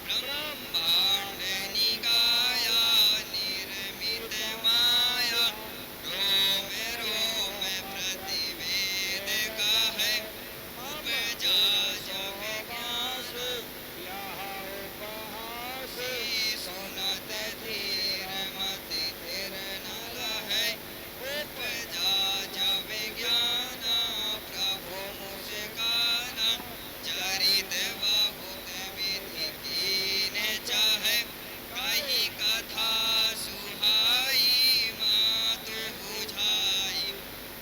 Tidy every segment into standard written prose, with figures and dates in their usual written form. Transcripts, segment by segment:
ब्रह्मांड निकाया निर्मित माया रोम रोम प्रतिवेद का है उपजा जग ज्ञान सुनत धीर मति धीर नल है उपजा जब ज्ञान प्रभु मुस्काना चरित बहुत विधि कीन चाहे कही कथा सुहाई मातु बुझाई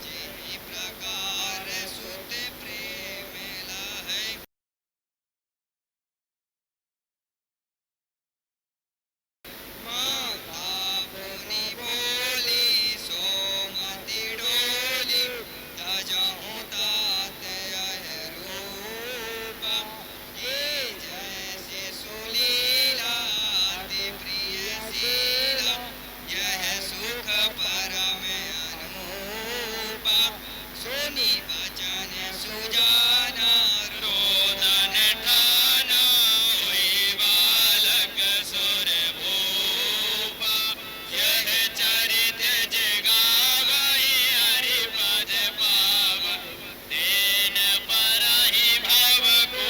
जिनि प्रकार सुत प्रेम लहै माता पुनि बोली सोमति डोली तजहु तात यह रूप ये जैसे सुलीला अति प्रिय शीला यह सुख परम अनूपा सुनि बचन सुजाना रोदन ठाना हुई बालक सुर भूपा यह चरित जगावई हरि पद पाव तेन परहि भव को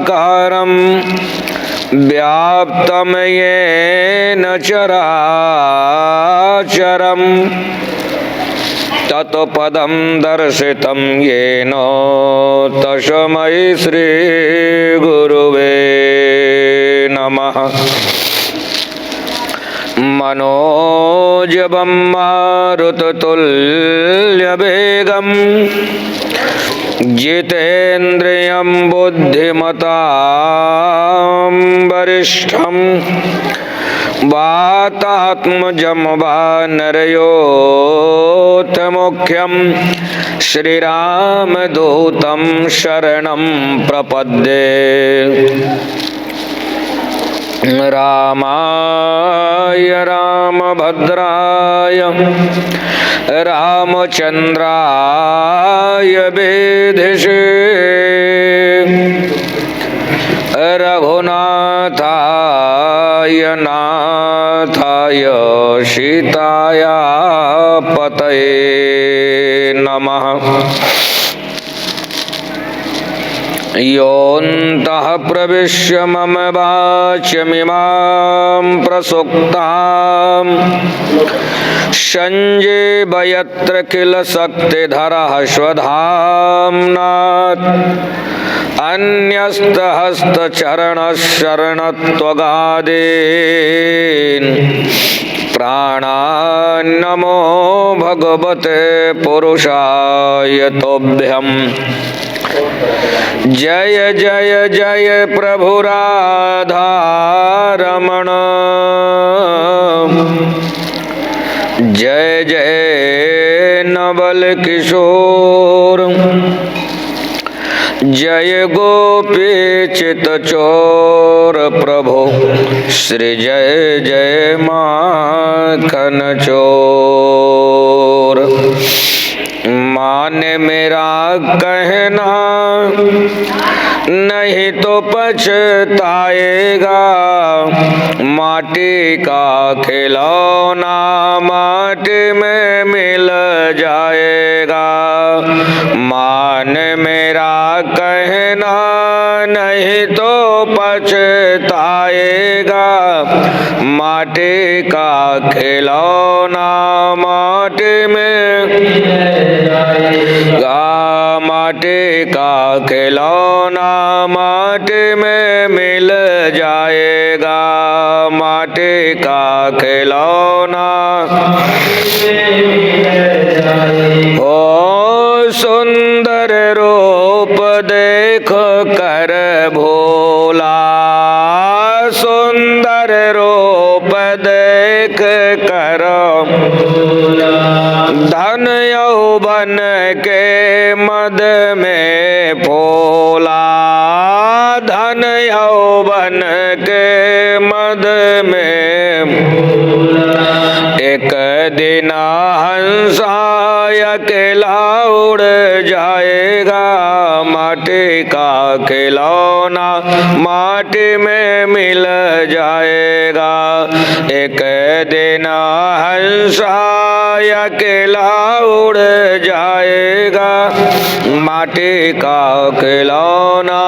कारं व्याप्तं येन चराचरं तत्पदं दर्शितं येन तस्मै श्रीगुरुवे नमः। मनोजवं मारुततुल्यवेगं जितेन्द्रियं बुद्धिमतां वरिष्ठं वातात्मजं वानरयोऽथ मुख्यं श्रीरामदूतं शरणं प्रपद्ये। रामाय रामभद्राय रामचन्द्राय वेधसे रघुनाथाय नाथाय सीताया पतये नमः। योऽन्तः प्रविश्य मम वाचमिमां प्रसुप्तां संजीवयत्र किल शक्तिधरः स्वधाम्ना अन्यस्तहस्तचरणशरणत्वगादीन् प्राणान्नमो भगवते पुरुषाय तुभ्यम्। जय जय जय प्रभु राधारमण, जय जय नवल किशोर, जय गोपी चितचोर प्रभु श्री जय जय माखन चोर। मान मेरा कहना नहीं तो पछताएगा, माटी का खिलौना माटी में मिल जाएगा। मान मेरा कहना नहीं तो पछताएगा, माटी का खिलौना माटी में माटी का खिलौना माटी में मिल जाएगा, माटी का खिलौना। ओ सुंदर रूप देख कर भोला, सुंदर रूप देख कर धन यौवन के मद में फूला, धन यौवन के मद में। एक दिन हंसा अकेला उड़ जाएगा, माटी का खिलौना माटी में मिल जाएगा। एक दिन हंसा अकेला उड़ जाएगा, माटी का खिलौना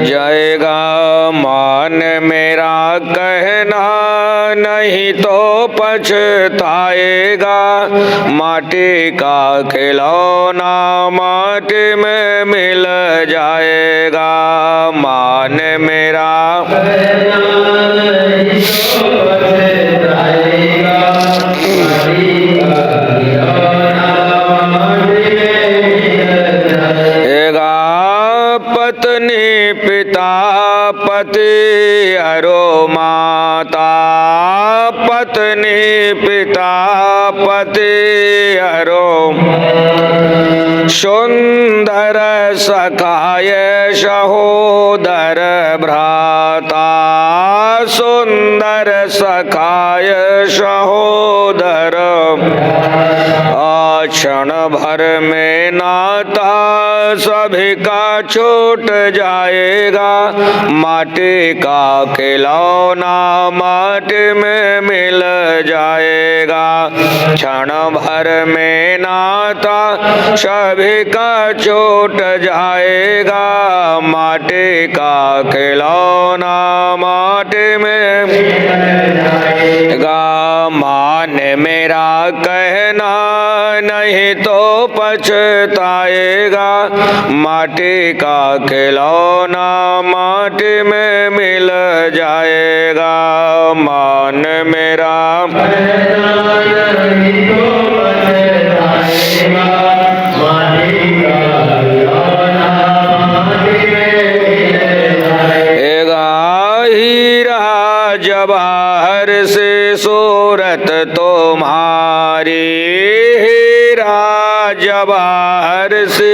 जाएगा। मान मेरा कहना नहीं तो पछताएगा, माटी का खिलौना माटी में मिल जाएगा। मान मेरा पत्नी पिता पति अरो माता, पत्नी पिता पति अरो सुंदर सखाय सहोदर भ्राता, सुंदर सखाय सहोदर। क्षण भर में नाता सभी का छूट जाएगा, माटी का खिलौना माटी में मिल जाएगा। क्षण भर में नाता सभी का छूट जाएगा, माटी का खिलौना माटी में जाएगा। मान मेरा कहना नहीं तो पछताएगा, माटी का खिलौना माटी में मिल जाएगा। मान मेरा बाहर से सूरत तुम्हारी, हीरा जवाहर से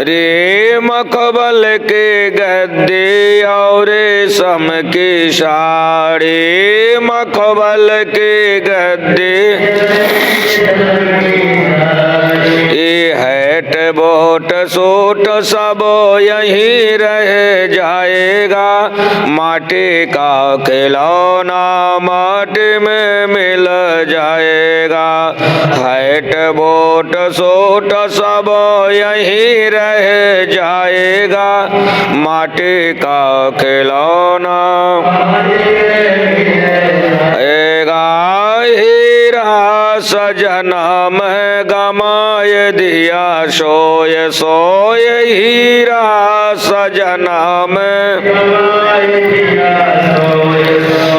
रे मखमल के गद्दे और रेशम की साड़ी, मखमल के गद्दे ये हैट बोट सूट सब यहीं रह जाएगा, माटी का खिलौना माटी में मिल जाएगा। हैट बोट सूट सब यहीं रह जाएगा, माटी का खिलौना हीरा सजना में गमाए दिया सोए सोए, हीरा सजना में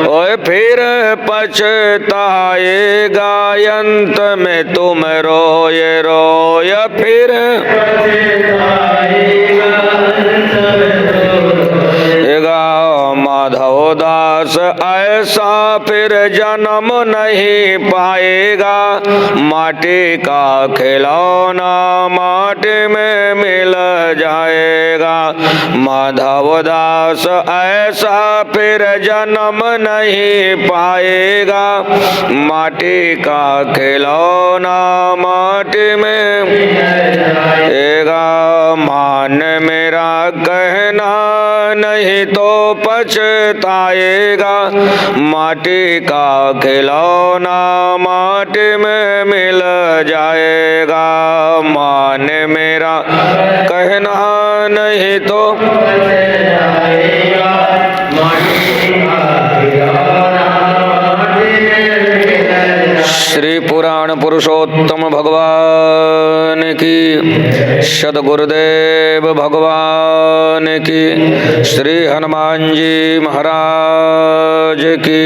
ओए फिर पछताएगा अंत में तुम रोए रोए, फिर माधव दास ऐसा फिर जन्म नहीं पाएगा, माटी का खिलौना माटी में मिल जाएगा। माधव दास ऐसा फिर जन्म नहीं पाएगा, माटी का खिलौना माटी में मिलेगा। मान मेरा कहना नहीं तो पछताएगा, माटी का खिलौना माटी में मिल जाएगा। मान मेरा कहना नहीं तो पछताएगा, माटी का खिलौना माटी में मिल जाएगा। श्री पुराण पुरुषोत्तम भगवान की, सद्गुरुदेव भगवान की, श्री हनुमान जी महाराज की।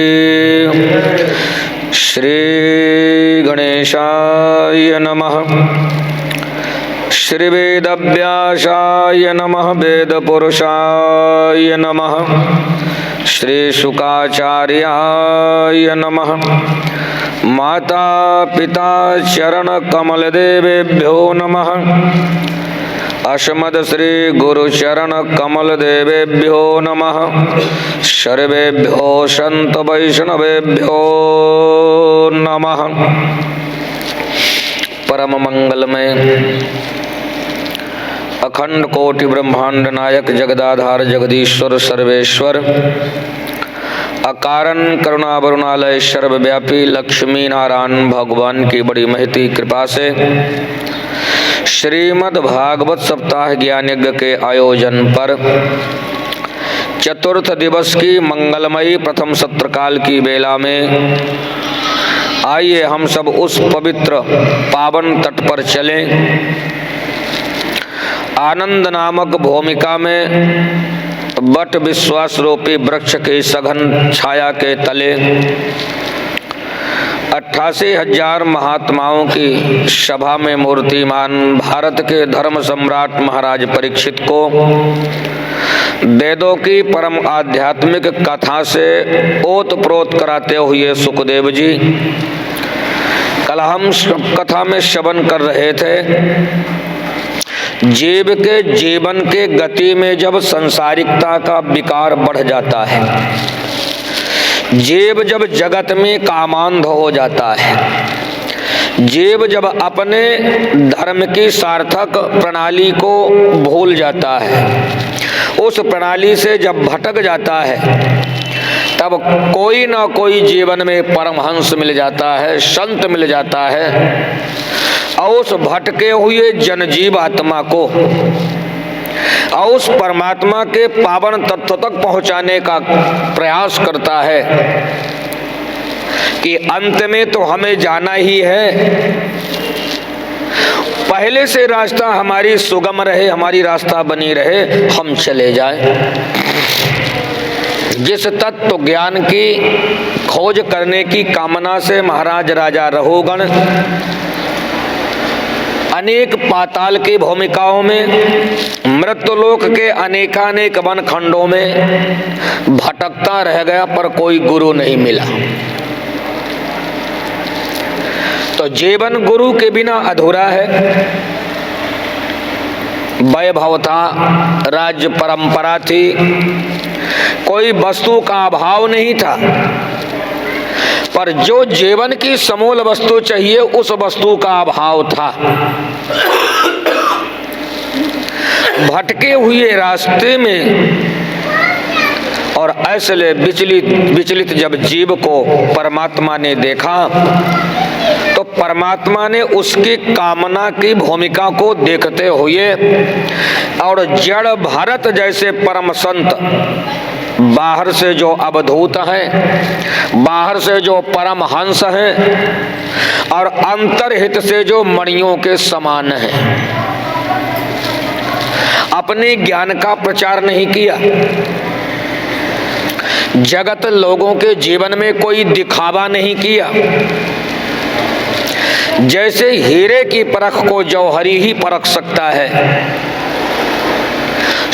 श्री गणेशाय नमः। श्री वेदव्यासाय नमः। वेद पुरुषाय नमः। श्री शुकाचार्याय नमः। माता पिता चरण कमल देवेभ्यो नमः। अस्मद श्री गुरु चरण कमल देवेभ्यो नमः। सर्वेभ्यो संत वैष्णवेभ्यो नमः। परम मंगलमय अखंड कोटि ब्रह्मांड नायक जगदाधार जगदीश्वर सर्वेश्वर अकारण करुणा वरुणालय सर्वव्यापी लक्ष्मी नारायण भगवान की बड़ी महती कृपा से श्रीमद् भागवत सप्ताह ज्ञान यज्ञ के आयोजन पर चतुर्थ दिवस की मंगलमयी प्रथम सत्र काल की बेला में आइए हम सब उस पवित्र पावन तट पर चलें। आनंद नामक भूमिका में बट विश्वास रूपी वृक्ष के सघन छाया के तले 88,000 महात्माओं की सभा में मूर्तिमान भारत के धर्म सम्राट महाराज परीक्षित को वेदों की परम आध्यात्मिक कथा से ओतप्रोत कराते हुए सुखदेव जी कल हम कथा में श्रवण कर रहे थे। जीव के जीवन के गति में जब संसारिकता का विकार बढ़ जाता है, जीव जब जगत में कामांध हो जाता है, जीव जब अपने धर्म की सार्थक प्रणाली को भूल जाता है, उस प्रणाली से जब भटक जाता है, तब कोई ना कोई जीवन में परमहंस मिल जाता है, संत मिल जाता है और उस भटके हुए जनजीव आत्मा को और उस परमात्मा के पावन तत्व तक पहुंचाने का प्रयास करता है कि अंत में तो हमें जाना ही है, पहले से रास्ता हमारी सुगम रहे, हमारी रास्ता बनी रहे, हम चले जाएं। जिस तत्व ज्ञान की खोज करने की कामना से महाराज राजा रघुगण अनेक पाताल की भूमिकाओं में, मृत्युलोक के अनेकानेक वन खंडों में भटकता रह गया, पर कोई गुरु नहीं मिला। तो जीवन गुरु के बिना अधूरा है। वैभव था, राज्य परंपरा थी, कोई वस्तु का अभाव नहीं था, पर जो जीवन की समूल वस्तु चाहिए उस वस्तु का अभाव था। भटके हुए रास्ते में और ऐसे विचलित जब जीव को परमात्मा ने देखा, तो परमात्मा ने उसकी कामना की भूमिका को देखते हुए और जड़ भरत जैसे परम संत, बाहर से जो अवधूत हैं, बाहर से जो परम हंस हैं और अंतर्हित से जो मणियों के समान हैं, अपने ज्ञान का प्रचार नहीं किया। जगत लोगों के जीवन में कोई दिखावा नहीं किया। जैसे हीरे की परख को जौहरी ही परख सकता है,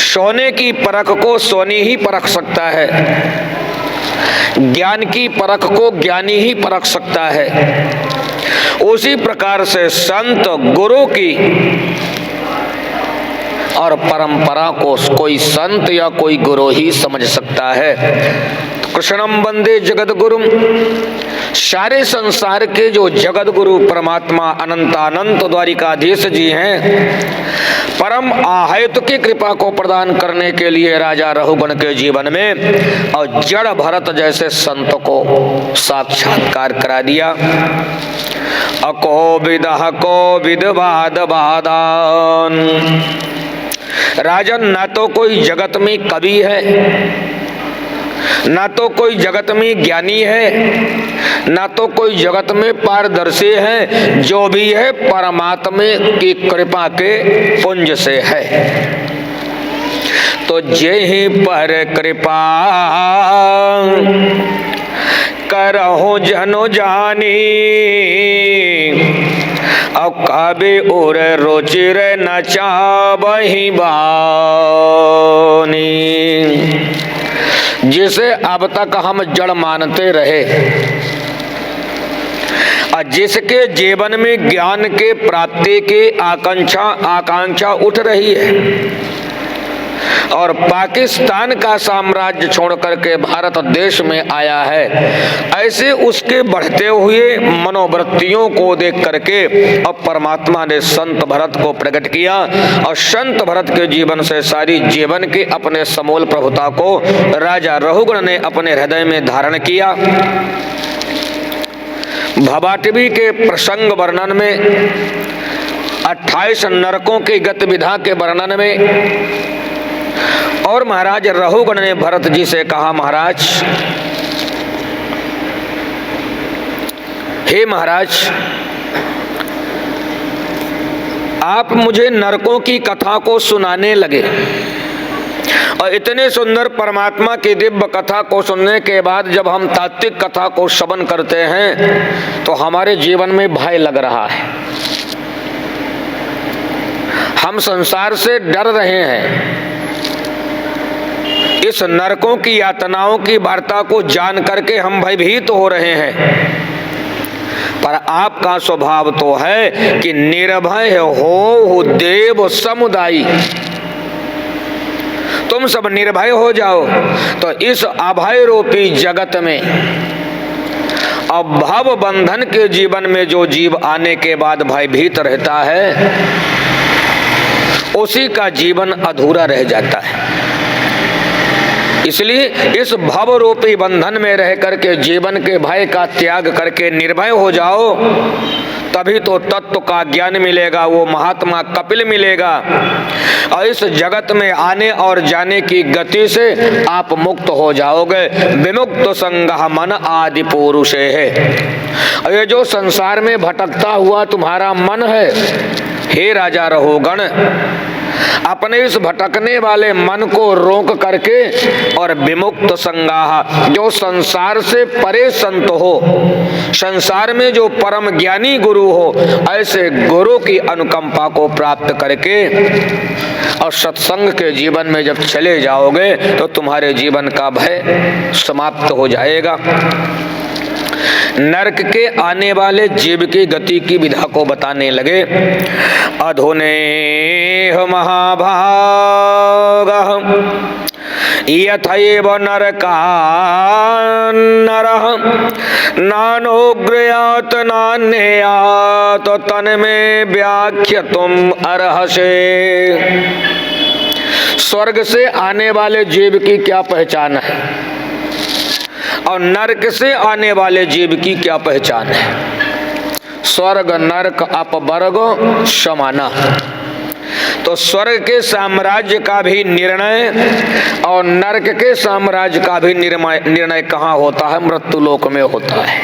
सोने की परख को सोनी ही परख सकता है, ज्ञान की परख को ज्ञानी ही परख सकता है, उसी प्रकार से संत गुरु की और परंपरा को कोई संत या कोई गुरु ही समझ सकता है। कृष्णम वंदे जगत गुरुम, सारे संसार के जो जगत गुरु परमात्मा अनंतानंत द्वारिकाधीश जी हैं, परम आहैतु की कृपा को प्रदान करने के लिए राजा रहुगण के जीवन में और जड़ भरत जैसे संत को साक्षात्कार करा दिया। अको विदह को विदवाद वादान, राजन ना तो कोई जगत में कवि है, ना तो कोई जगत में ज्ञानी है, ना तो कोई जगत में पारदर्शी है, जो भी है परमात्मा की कृपा के पुंज से है। तो जेहि पर कृपा करहु जनु जानी, अब कभी उर रुचिर न चाबहि बानी। जिसे अब तक हम जड़ मानते रहे और जिसके जीवन में ज्ञान के प्राप्ति की आकांक्षा उठ रही है और पाकिस्तान का साम्राज्य छोड़ करके भारत देश में आया है, ऐसे उसके बढ़ते हुए मनोवृत्तियों को देख करके अब परमात्मा ने संत भरत को प्रकट किया और संत भरत के जीवन से सारी जीवन की अपने समूल प्रभुता को राजा रहुगण ने अपने हृदय में धारण किया। भवाटवी के प्रसंग वर्णन में, 28 नरकों की गतिविधा के वर्णन में, और महाराज रहुगण ने भरत जी से कहा, महाराज, हे महाराज, आप मुझे नरकों की कथा को सुनाने लगे और इतने सुंदर परमात्मा की दिव्य कथा को सुनने के बाद जब हम तात्विक कथा को श्रवण करते हैं तो हमारे जीवन में भय लग रहा है। हम संसार से डर रहे हैं। इस नरकों की यातनाओं की वार्ता को जान करके हम भयभीत हो रहे हैं, पर आपका स्वभाव तो है कि निर्भय हो देव समुदायी। तुम सब निर्भय हो जाओ। तो इस अभय रूपी जगत में अब भव बंधन के जीवन में जो जीव आने के बाद भयभीत रहता है, उसी का जीवन अधूरा रह जाता है। इसलिए इस भव रूपी बंधन में रह करके जीवन के भय का त्याग करके निर्भय हो जाओ, तभी तो तत्व का ज्ञान मिलेगा, वो महात्मा कपिल मिलेगा और इस जगत में आने और जाने की गति से आप मुक्त हो जाओगे। विमुक्त संगः मन आदि पुरुषे है। और ये जो संसार में भटकता हुआ तुम्हारा मन है, हे राजा रहुगण, अपने इस भटकने वाले मन को रोक करके और विमुक्त संगाह, जो संसार से परे संत हो, संसार में जो परम ज्ञानी गुरु हो, ऐसे गुरु की अनुकंपा को प्राप्त करके और सत्संग के जीवन में जब चले जाओगे तो तुम्हारे जीवन का भय समाप्त हो जाएगा। नरक के आने वाले जीव की गति की विधा को बताने लगे। अधुनेह महाभागः यथैव नरकान्नरः नानोग्रयात् नान्ययात् तन्मे व्याख्यातुम् अर्हसे। स्वर्ग से आने वाले जीव की क्या पहचान है और नरक से आने वाले जीव की क्या पहचान है? स्वर्ग नरक अपवर्ग समाना। तो स्वर्ग के साम्राज्य का भी निर्णय और नरक के साम्राज्य का भी निर्णय कहाँ होता है? मृत्युलोक में होता है।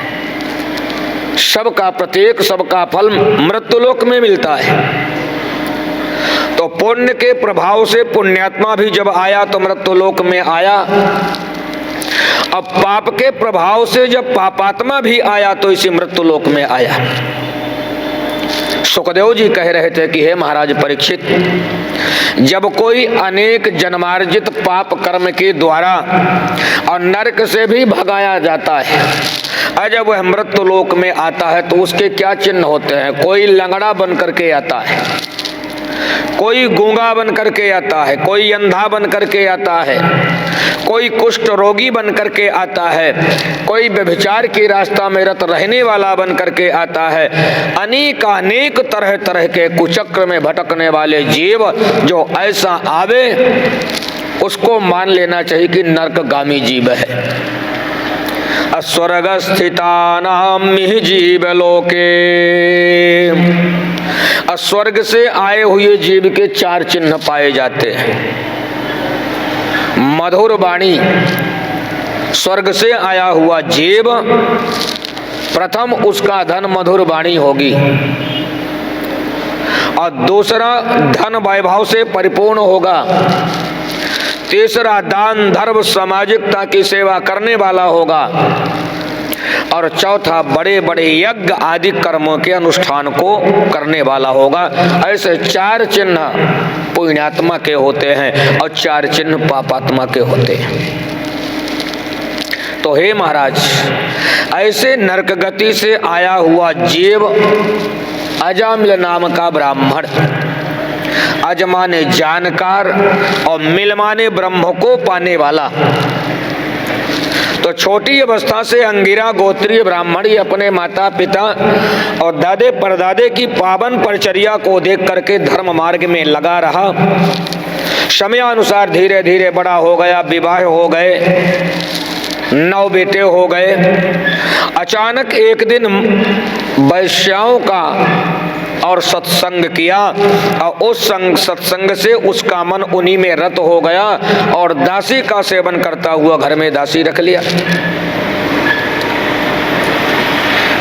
सबका प्रत्येक, सबका फल मृत्युलोक में मिलता है। तो पुण्य के प्रभाव से पुण्यात्मा भी जब आया तो मृत्युलोक में आया, अब पाप के प्रभाव से जब पापात्मा भी आया तो इसी मृत्युलोक में आया। सुखदेव जी कह रहे थे कि हे महाराज परीक्षित, जब कोई अनेक जन्मार्जित पाप कर्म के द्वारा और नरक से भी भगाया जाता है और जब वह मृत्युलोक में आता है तो उसके क्या चिन्ह होते हैं? कोई लंगड़ा बन करके आता है, कोई गूंगा बन करके आता है, कोई अंधा बन करके आता है, कोई कुष्ठ रोगी बन करके आता है, कोई व्यभिचार की रास्ता में रत रहने वाला बन करके आता है। अनेक तरह तरह के कुचक्र में भटकने वाले जीव जो ऐसा आवे उसको मान लेना चाहिए कि नरकगामी जीव है। अस्वर्ग स्थितानां जीवलोके, स्वर्ग से आए हुए जीव के चार चिन्ह पाए जाते हैं। मधुर वाणी, स्वर्ग से आया हुआ जीव प्रथम उसका धन मधुर वाणी होगी और दूसरा धन वैभव से परिपूर्ण होगा, तीसरा दान धर्म सामाजिकता की सेवा करने वाला होगा और चौथा बड़े बड़े यज्ञ आदि कर्मों के अनुष्ठान को करने वाला होगा। ऐसे चार चिन्ह पुण्यात्मा के होते हैं और चार चिन्ह पापात्मा के होते हैं। तो हे महाराज, ऐसे नरक गति से आया हुआ जीव अजामिल नाम का ब्राह्मण, अज माने जानकार और मिल माने ब्रह्म को पाने वाला, तो छोटी अवस्था से अंगिरा गोत्रीय ब्राह्मण ही अपने माता पिता और दादे परदादे की पावन परिचर्या को देख करके धर्म मार्ग में लगा रहा। समयानुसार धीरे धीरे बड़ा हो गया, विवाह हो गए, 9 बेटे हो गए। अचानक एक दिन वैश्याओं का और सत्संग किया और उस सत्संग से उसका मन उन्हीं में रत हो गया और दासी का सेवन करता हुआ घर में दासी रख लिया।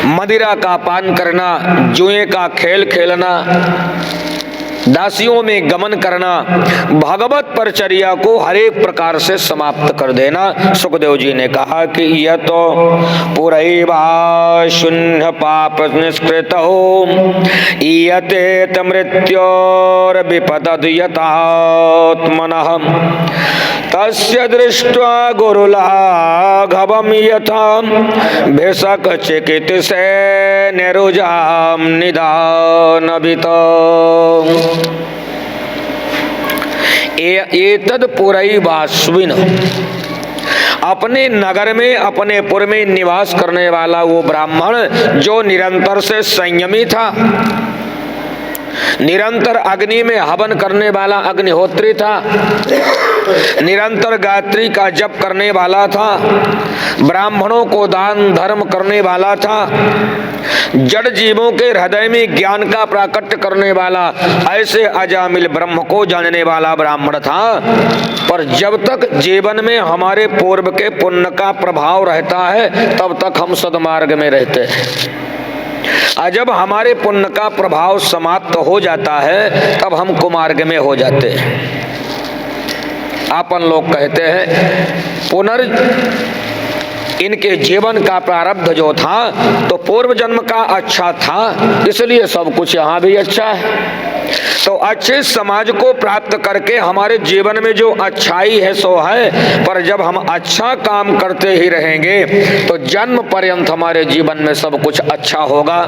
मदिरा का पान करना, जुए का खेल खेलना, दासियों में गमन करना, भगवत परिचर्या को हर एक प्रकार से समाप्त कर देना। सुखदेव जी ने कहा कि यह तो पुरैवा शून्य पाप निष्कृत हो यतेत मृत्योर विपदद यतात्मनः तस्य दृष्ट्वा गुरुलाघवं यथा भिषक चिकित्से निरुजाम निदानवित। एतद पुरैवास्विन, अपने नगर में अपने पुर में निवास करने वाला वो ब्राह्मण जो निरंतर से संयमी था, निरंतर अग्नि में हवन करने वाला अग्निहोत्री था, निरंतर गायत्री का जप करने वाला था, ब्राह्मणों को दान धर्म करने वाला था, जड़ जीवों के हृदय में ज्ञान का प्राकट्य करने वाला, ऐसे अजामिल ब्रह्म को जानने वाला ब्राह्मण था। पर जब तक जीवन में हमारे पूर्व के पुण्य का प्रभाव रहता है तब तक हम सदमार्ग में रहते हैं। और जब हमारे पुण्य का प्रभाव समाप्त हो जाता है तब हम कुमार्ग में हो जाते हैं। अपन लोग कहते हैं इनके जीवन का प्रारब्ध जो था तो पूर्व जन्म का अच्छा था, इसलिए सब कुछ यहाँ भी अच्छा है। तो अच्छे समाज को प्राप्त करके हमारे जीवन में जो अच्छाई है सो है, पर जब हम अच्छा काम करते ही रहेंगे तो जन्म पर्यंत हमारे जीवन में सब कुछ अच्छा होगा।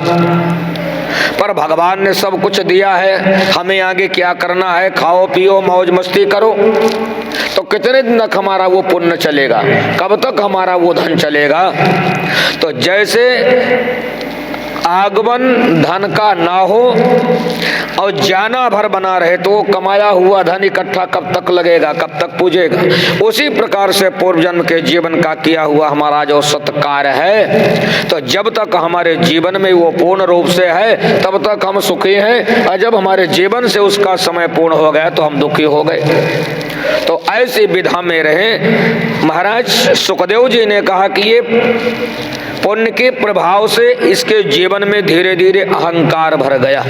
पर भगवान ने सब कुछ दिया है, हमें आगे क्या करना है, खाओ पियो मौज मस्ती करो। तो कितने दिन तक हमारा वो पुण्य चलेगा, कब तक हमारा वो धन चलेगा? तो जैसे आगमन धन का ना हो और जाना भर बना रहे तो कमाया हुआ धन इकट्ठा कब तक लगेगा, कब तक पूजेगा? उसी प्रकार से पूर्व जन्म के जीवन का किया हुआ हमारा जो सत्कार है, तो जब तक हमारे जीवन में वो पूर्ण रूप से है तब तक हम सुखी हैं, और जब हमारे जीवन से उसका समय पूर्ण हो गया तो हम दुखी हो गए। तो ऐसी विधा में रहे। महाराज सुखदेव जी ने कहा कि ये पुण्य के प्रभाव से इसके जीवन में धीरे धीरे अहंकार भर गया,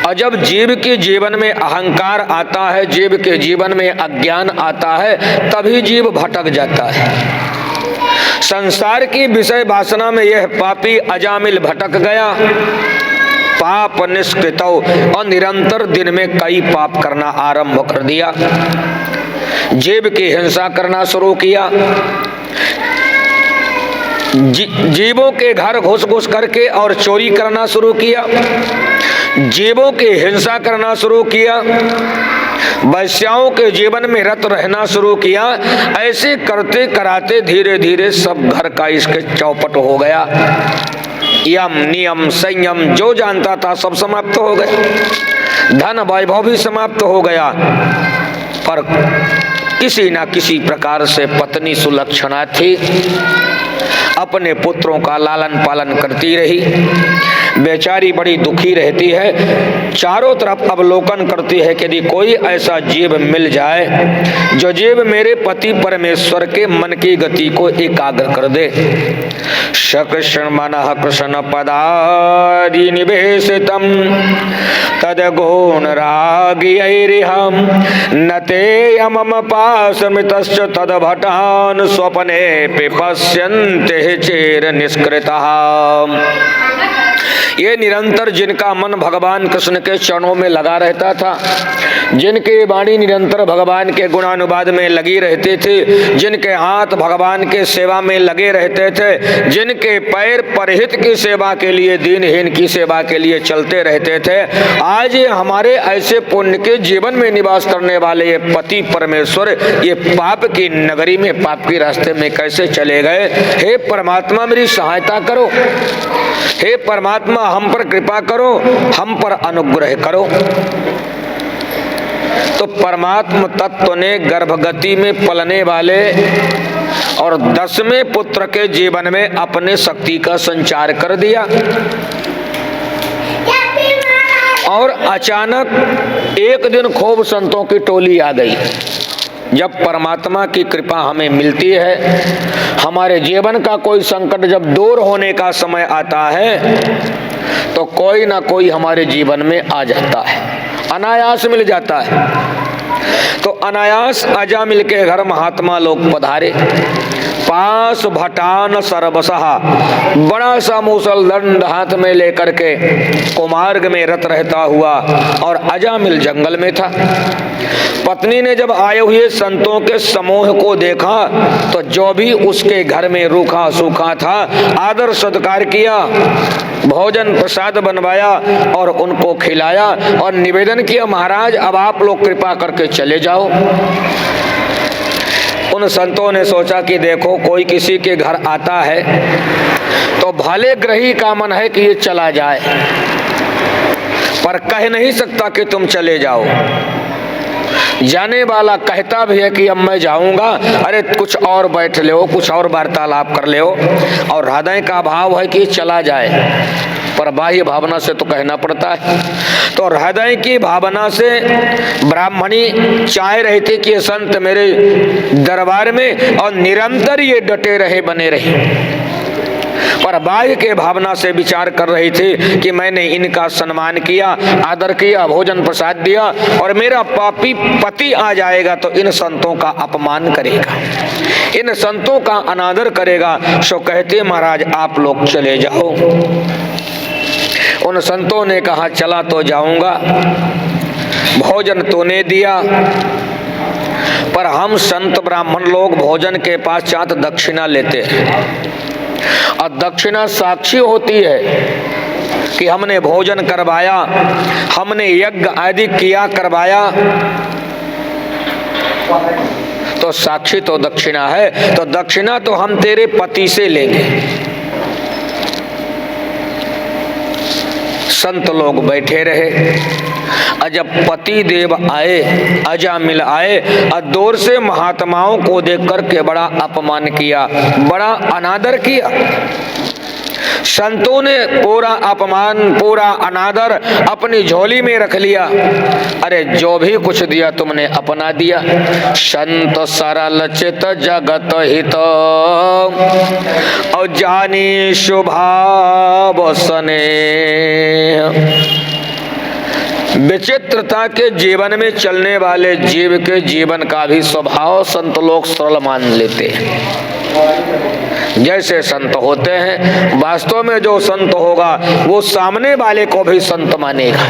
और जब जीव के जीवन में अहंकार आता है, जीव के जीवन में अज्ञान आता है, तभी जीव भटक जाता है। संसार की विषय वासना में यह पापी अजामिल भटक गया, पाप निष्कृत, और निरंतर दिन में कई पाप करना आरंभ कर दिया। जीव की हिंसा करना शुरू किया, जीवों के घर घुस घुस करके और चोरी करना शुरू किया, जीवों की हिंसा करना शुरू किया, वैश्याओं के जीवन में रत रहना शुरू किया। ऐसे करते कराते धीरे धीरे सब घर का इसके चौपट हो गया। यम नियम संयम जो जानता था सब समाप्त हो गए, धन वैभव भी समाप्त हो गया। पर किसी न किसी प्रकार से पत्नी सुलक्षणा थी, अपने पुत्रों का लालन पालन करती रही, बेचारी बड़ी दुखी रहती है। चारों तरफ अवलोकन करती है कि यदि कोई ऐसा जीव मिल जाए जो जीव मेरे पति परमेश्वर के मन की गति को एकाग्र कर दे। शकर्ण मनः कृष्ण पदारि निवेशितम तद गुण रागियैरिहं नते मम पाशमितश्च तद भटान स्वप्ने पिपश्यन्ते चेर निष्कृतः। ये निरंतर जिनका मन भगवान कृष्ण के चरणों में लगा रहता था, जिनके वाणी निरंतर भगवान के गुणानुवाद में लगी रहते थे, जिनके हाथ भगवान के सेवा में लगे रहते थे, जिनके पैर परहित की सेवा के लिए, दीनहीन की सेवा के लिए चलते रहते थे, आज ये हमारे ऐसे पुण्य के जीवन में निवास करने वाले ये पति परमेश्वर ये पाप की नगरी में, पाप के रास्ते में कैसे चले गए? हे परमात्मा मेरी सहायता करो, हे परमात्मा हम पर कृपा करो, हम पर अनुग्रह करो। तो परमात्म तत्व ने गर्भगति में पलने वाले और 10वें पुत्र के जीवन में अपने शक्ति का संचार कर दिया, और अचानक एक दिन खूब संतों की टोली आ गई। जब परमात्मा की कृपा हमें मिलती है, हमारे जीवन का कोई संकट जब दूर होने का समय आता है, तो कोई ना कोई हमारे जीवन में आ जाता है, अनायास मिल जाता है। तो अनायास अजामिल के घर महात्मा लोग पधारे। पास भटान सर्वसहा, बड़ा सा मूसल दंड हाथ में लेकर के कुमार्ग में रत रहता हुआ, और अजामिल जंगल में था। पत्नी ने जब आए हुए संतों के समूह को देखा तो जो भी उसके घर में रूखा सूखा था आदर सत्कार किया, भोजन प्रसाद बनवाया और उनको खिलाया, और निवेदन किया महाराज अब आप लोग कृपा करके चले जाओ। उन संतों ने सोचा कि देखो कोई किसी के घर आता है तो भले ग्रही का मन है कि ये चला जाए, पर कह नहीं सकता कि तुम चले जाओ। जाने वाला कहता भी है कि अब मैं जाऊंगा, अरे कुछ और बैठ ले, कुछ और वार्तालाप कर ले, और हृदय का भाव है कि चला जाए, पर बाह्य भावना से तो कहना पड़ता है। तो हृदय की भावना से ब्राह्मणी चाह रही थी कि ये संत मेरे दरबार में और निरंतर ये डटे रहे, बने रहे। पर बाह्य के भावना से विचार कर रही थी कि मैंने इनका सम्मान किया, आदर किया, भोजन प्रसाद दिया और मेरा पापी पति आ जाएगा तो इन संतों का अपमान करेगा, इन संतों का अनादर करेगा। सो कहते महाराज आप लोग चले जाओ। उन संतों ने कहा चला तो जाऊंगा, भोजन तूने दिया, पर हम संत ब्राह्मण लोग भोजन के पश्चात दक्षिणा लेते हैं और दक्षिणा साक्षी होती है कि हमने भोजन करवाया, हमने यज्ञ आदि किया करवाया, तो साक्षी तो दक्षिणा है। तो दक्षिणा तो हम तेरे पति से लेंगे। संत लोग बैठे रहे। जब पति देव आए, अजामिल आए और दूर से महात्माओं को देख करके बड़ा अपमान किया, बड़ा अनादर किया। संतों ने पूरा अपमान, पूरा अनादर अपनी झोली में रख लिया। अरे जो भी कुछ दिया तुमने अपना दिया। संत सरल चित जगत हित और जानी शुभाव सने। विचित्रता के जीवन में चलने वाले जीव के जीवन का भी स्वभाव संत लोग सरल मान लेते हैं। जैसे संत होते हैं, वास्तव में जो संत होगा वो सामने वाले को भी संत मानेगा।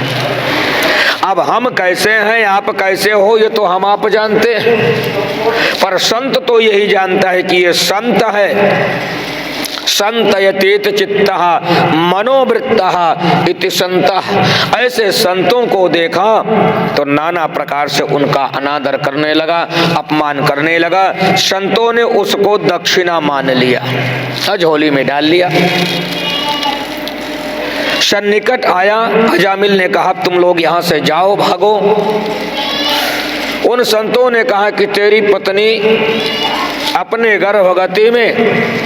अब हम कैसे हैं, आप कैसे हो, ये तो हम आप जानते हैं, पर संत तो यही जानता है कि ये संत है। संतयतेत चित्तः मनोवृत्तः इति संतः। ऐसे संतों को देखा तो नाना प्रकार से उनका अनादर करने लगा, अपमान करने लगा। संतों ने उसको दक्षिणा मान लिया, झोली में डाल लिया। सन्निकट आया, अजामिल ने कहा तुम लोग यहाँ से जाओ, भागो। उन संतों ने कहा कि तेरी पत्नी अपने गर्भवती में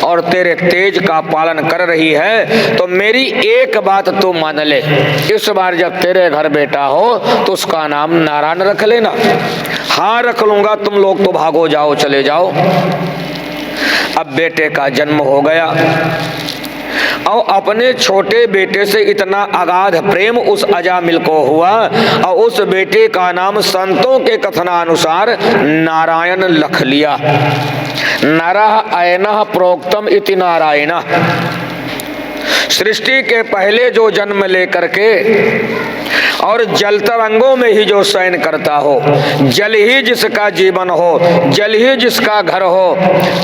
और तेरे तेज का पालन कर रही है, तो मेरी एक बात तू मान ले, इस बार जब तेरे घर बेटा हो तो उसका नाम नारायण रख लेना। हाँ रख लूंगा, तुम लोग तो भागो, जाओ, चले जाओ। अब बेटे का जन्म हो गया और अपने छोटे बेटे से इतना अगाध प्रेम उस अजामिल को हुआ और उस बेटे का नाम संतों के कथनानुसार नारायण रख लिया। नरः अयनः प्रोक्तम इति नारायण। सृष्टि के पहले जो जन्म लेकर के और जल तरंगों में ही जो शयन करता हो, जल ही जिसका जीवन हो, जल ही जिसका घर हो,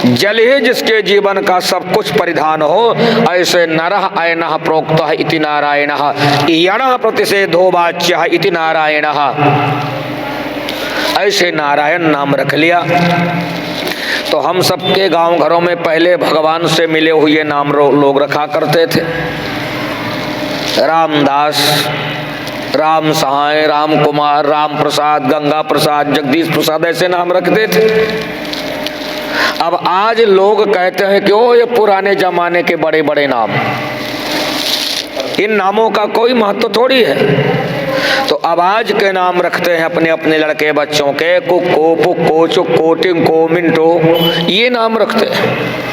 जल ही जिसके जीवन का सब कुछ परिधान हो, ऐसे नरः अयनः प्रोक्तः इति नारायणः यणः प्रतिषेधो वाच्यः इति नारायणः। ऐसे नारायण नाम रख लिया। तो हम सबके गांव घरों में पहले भगवान से मिले हुए नाम लोग रखा करते थे। रामदास, राम सहाय, राम कुमार, राम प्रसाद, गंगा प्रसाद, जगदीश प्रसाद, ऐसे नाम रखते थे। अब आज लोग कहते हैं कि ओ ये पुराने जमाने के बड़े बड़े नाम, इन नामों का कोई महत्व थोड़ी है। तो अब आज के नाम रखते हैं अपने अपने लड़के बच्चों के, कुक्को, पुक्को, चुक्को, टिंको, मिंटो, ये नाम रखते हैं।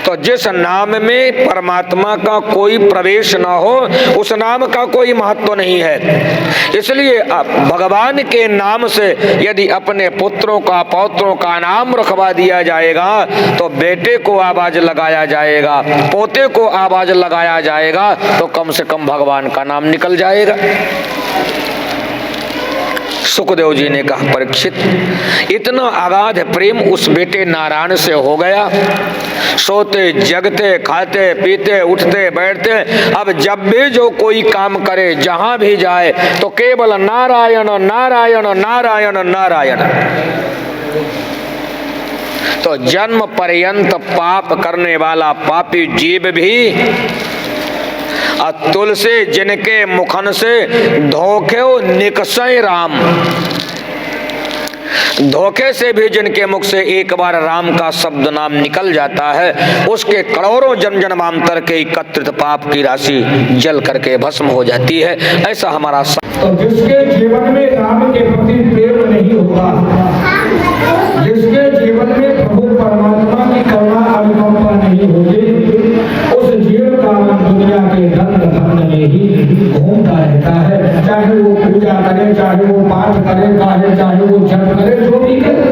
तो जिस नाम में परमात्मा का कोई प्रवेश ना हो उस नाम का कोई महत्व नहीं है। इसलिए भगवान के नाम से यदि अपने पुत्रों का, पौत्रों का नाम रखवा दिया जाएगा तो बेटे को आवाज लगाया जाएगा, पोते को आवाज लगाया जाएगा, तो कम से कम भगवान का नाम निकल जाएगा। सुखदेव जी ने कहा परीक्षित, इतना अगाध प्रेम उस बेटे नारायण से हो गया। सोते, जगते, खाते, पीते, उठते, बैठते, अब जब भी जो कोई काम करे, जहां भी जाए, तो केवल नारायण नारायण नारायण नारायण। तो जन्म पर्यंत पाप करने वाला पापी जीव भी तुलसी जिनके मुखन से धोखे निकसय राम, धोखे से भी जिनके मुख से एक बार राम का शब्द नाम निकल जाता है, उसके करोड़ों जन्म जन्मांतर के एकत्रित पाप की राशि जल करके भस्म हो जाती है। ऐसा हमारा तो जिसके जीवन में राम के प्रति प्रेम नहीं होता, जिसके जीवन में प्रभु परमात्मा की करुणा अनुकंपा नहीं होगी, घूमता रहता है, चाहे वो पूजा करे, चाहे वो पाठ करे, चाहे वो जप करे, जो भी करे।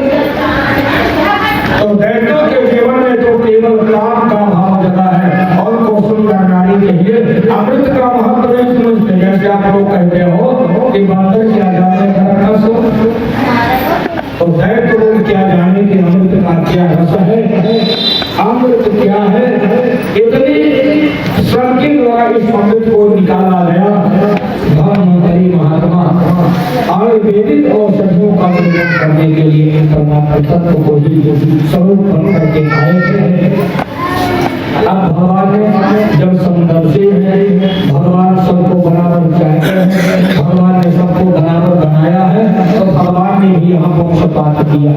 तो दैत्यों के जीवन में तो केवल काम का भाव जगा है और कौशल नारी के लिए अमृत का महत्व नहीं समझते। जैसे आप लोग कहते हो कि बंदर क्या जाने का रस हो, तो दैत्य लोग क्या जाने कि अमृत का क्या रस है, अमृत क्या है। इतनी श्रम के द्वारा इस अमृत को निकाला गया। धर्महरि महात्मा आयुर्वेदिक औषधियों का प्रयोग करने के लिए परमात्मा तत्व को ही स्वरूप बन करके आए थे। अब भगवान ने जब समुद्र से है, भगवान सबको बराबर चाहते हैं, भगवान ने सबको बराबर बनाया है, तो भगवान ने भी यहाँ पक्षपात किया,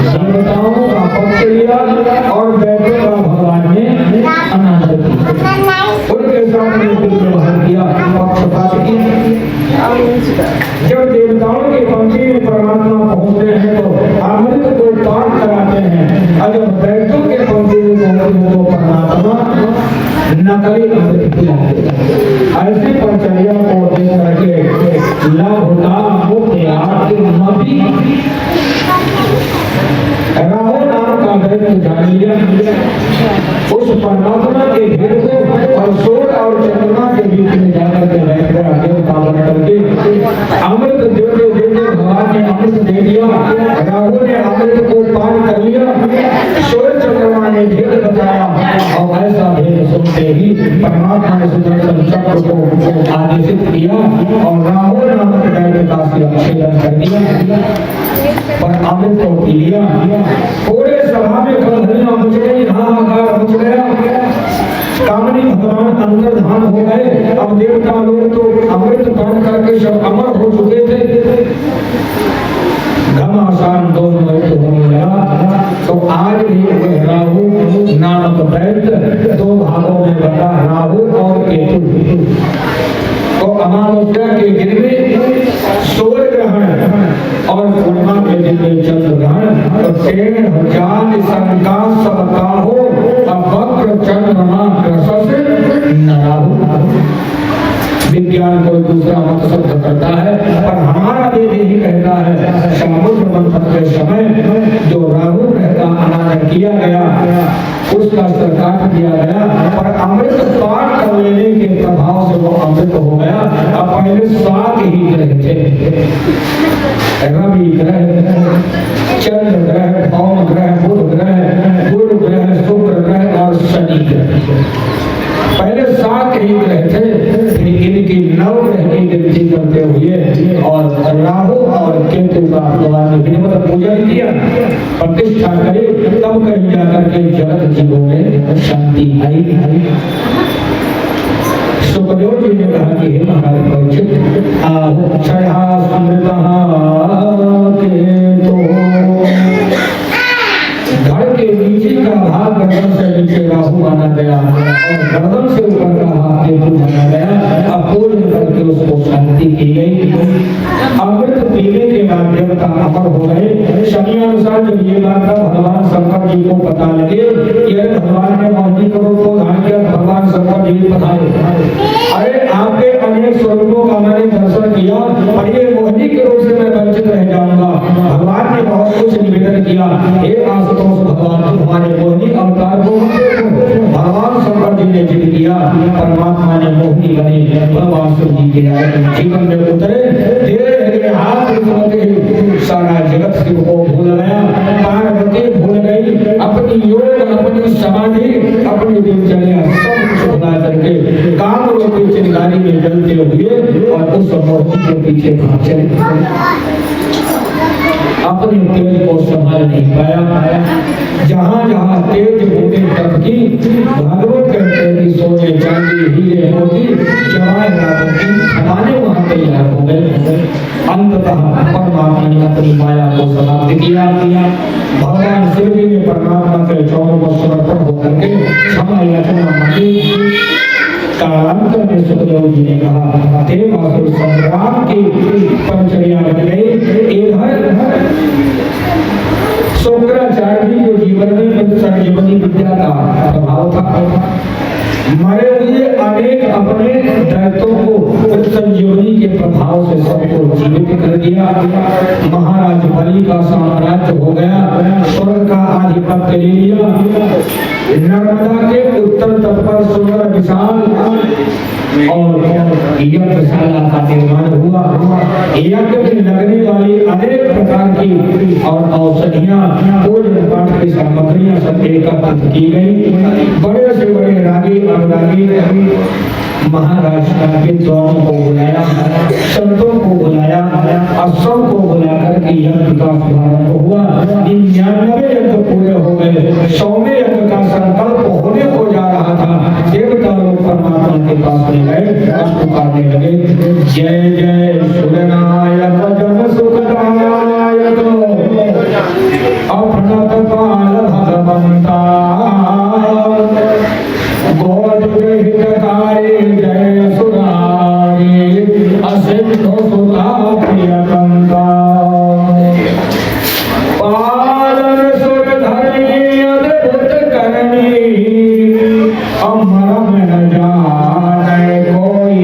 देवताओं का पक्ष लिया और दैत्यों का भगवान ने अनादर किया, उनके साथ व्यवहार किया, पक्षपात किया। जब देवताओं के पंक्ति में परमात्मा पहुंचते हैं तो अमृत को पान कराते हैं, और जब दैत्यों के पंक्ति में पहुंचते हैं तो परमात्मा नकली अमृत खिलाते हैं। ऐसे परिचर्या को देख करके लाभ राहुल नाम का दैत्य जान लिया, उस परमात्मा के भेद को और सूर्य और चंद्रमा के बीच में जाकर के बैठ गया, देवता बन करके अमृत देते देते भगवान ने अमृत दे दिया, राहुल ने अमृत को पान कर लिया, सूर्य चंद्रमा ने भेद बताया, और ऐसा भेद सुनते ही परमात्मा ने सुदर्शन चक्र को आदेशित किया और राहुल नामक दैत्य का छेदन कर दिया, पर अमृत को पी लिया। पूरे सभा में कलहरियां मच गई, हाहाकार मच गया, कामनी भगवान अंतर्धान हो गए। अब देवता लोग तो अमृत पान करके सब अमर हो चुके थे, घमासान दोनों होने लगा। तो आज भी राहु नामक दैत्य दो भागों में बटा, राहु और केतु। तो अमावस्या के दिन में सूर्य ग्रहण और पूर्णिमा के दिन में चंद्र ग्रहण, तो 13,000 शंका सबका हो, वक्र चंद्रमा ग्रसस नराहु। विज्ञान कोई दूसरा मत शब्द करता है, पर हमारा वेद यही कहता है समुद्र मंथन के समय जो राहु ग्रह का अनादर किया गया, उसका सर काट दिया गया, पर अमृत पान कर लेने के प्रभाव से वो अमृत हो गया। अब पहले 7 ही ग्रह थे, रवि ग्रह, चंद्र ग्रह, पवन ग्रह, बुध ग्रह, गुरु ग्रह, शुक्र ग्रह और शनि ग्रह, पहले 7 ही ग्रह थे। फिर इनकी 9 ग्रह की गिनती करते हुए और राहु और केतु का भगवान ने विधिवत पूजन किया, प्रतिष्ठा करे, तब कहीं जाकर के जगत जीवों में शांति आई। सुखदेव जी ने कहा कि हे महाराज परीक्षित, आओ क्षया स्मृतः केतु, धड़ के नीचे का भाग गर्दन से नीचे राहु माना गया और गर्दन से ऊपर का भाग केतु माना गया। अब पूर्ण करके उसको शांति की गई। अमृत पीने के बाद देवता अमर हो गए। शनि अनुसार जब ये बात का भगवान शंकर जी को पता लगे, ये भगवान ने मोहिनी को धारण किया, भगवान शंकर जी पधारे, अरे आपके अनेक स्वरूपों का मैंने दर्शन किया, और ये मोहिनी के रूप से मैं वंचित रह जाऊंगा। भगवान ने बहुत कुछ निवेदन किया, हे आशुतोष भगवान तुम्हारे मोहिनी अवतार को भगवान शंकर जी ने जिद किया, परमात्मा ने मोहिनी बनी, भगवान शिव जी के जीवन में उतरे, धीरे हाथ उठाते सारा जगत शिव को भूल गया, पार्वती भूल गई, अपनी योग, अपनी समाधि, अपनी दिनचर्या सब कुछ भुला करके काम रूपी चिंगारी में जलते हुए और उस मोहिनी के पीछे भाग चले। अपनी तेज को संभाल नहीं पाया, जहाँ जहाँ तेज होने तक की भागवत कहते हैं कि सोने चांदी हीरे मोती जवाए रावती खजाने वहाँ तैयार हो गए। अंततः परमात्मा ने अपनी माया को समाप्त किया। भगवान शिव जी ने परमात्मा के चरणों को समर्पण होकर के क्षमा याचना मांगी। कालांतर में सुखदेव जी ने कहा, देवासुर संग्राम की परिचर्या बन गई। इधर शुक्राचार्य जी के जीवन में संजीवनी विद्या का प्रभाव था। मरे हुए अनेक अपने दैत्यों को संजीवनी के प्रभाव से सबको जीवित कर दिया। महाराज बलि का साम्राज्य हो गया, स्वर्ग का आधिपत्य ले लिया। नर्मदा के उत्तर तट पर सुंदर विशाल और यज्ञशाला का निर्माण हुआ। यज्ञ में लगने वाली अनेक प्रकार की और औषधियां, पूजन पाठ की सामग्रियां सब एकत्रित की गई। बड़े से बड़े रागी अनुरागी महाराज के विद्वानों को बुलाया, संतों को बुलाया, अश्वों को बुलाकर के यज्ञ का शुभारंभ हुआ। 99 यज्ञ पूरे हो गए। 100वें यज्ञ का संकल्प होने को जा रहा था। देवता लोग परमात्मा के पास में गए, पुकारने लगे, जय जय सूर्यनायक जन सुखदायक अपनत पाल भगवंता गोद हितकारी जय सुरारी असिंधु सुता प्रियकंता पालन सुर धरणी अद्भुत करनी अमर में जाने कोई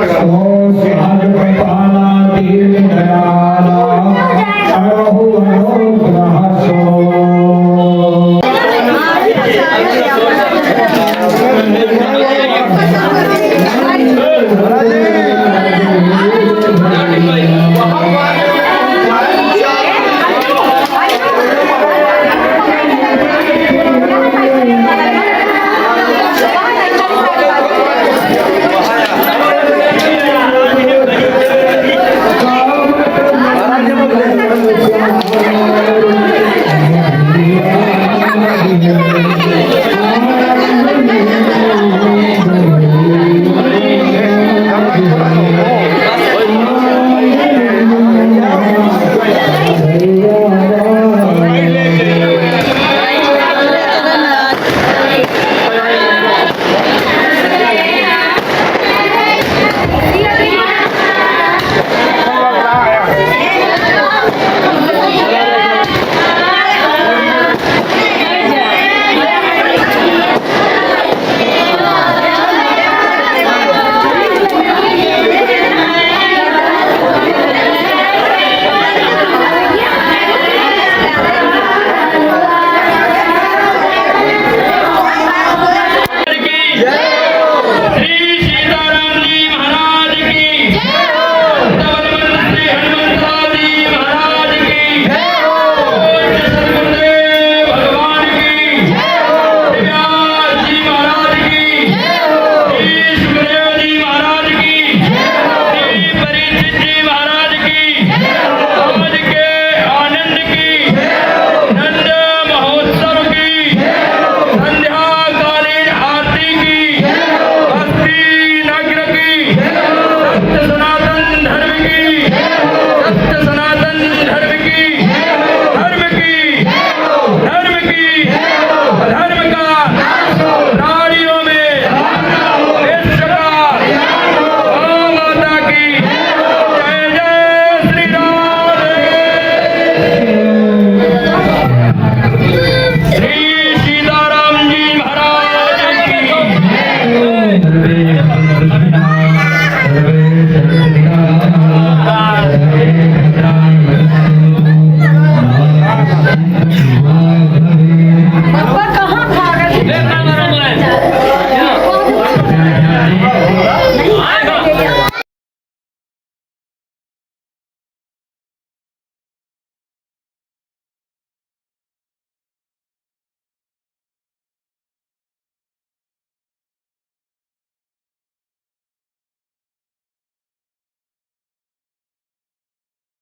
सो सहज कृपाला दीन दयाला अरहु अनुग्रह सो।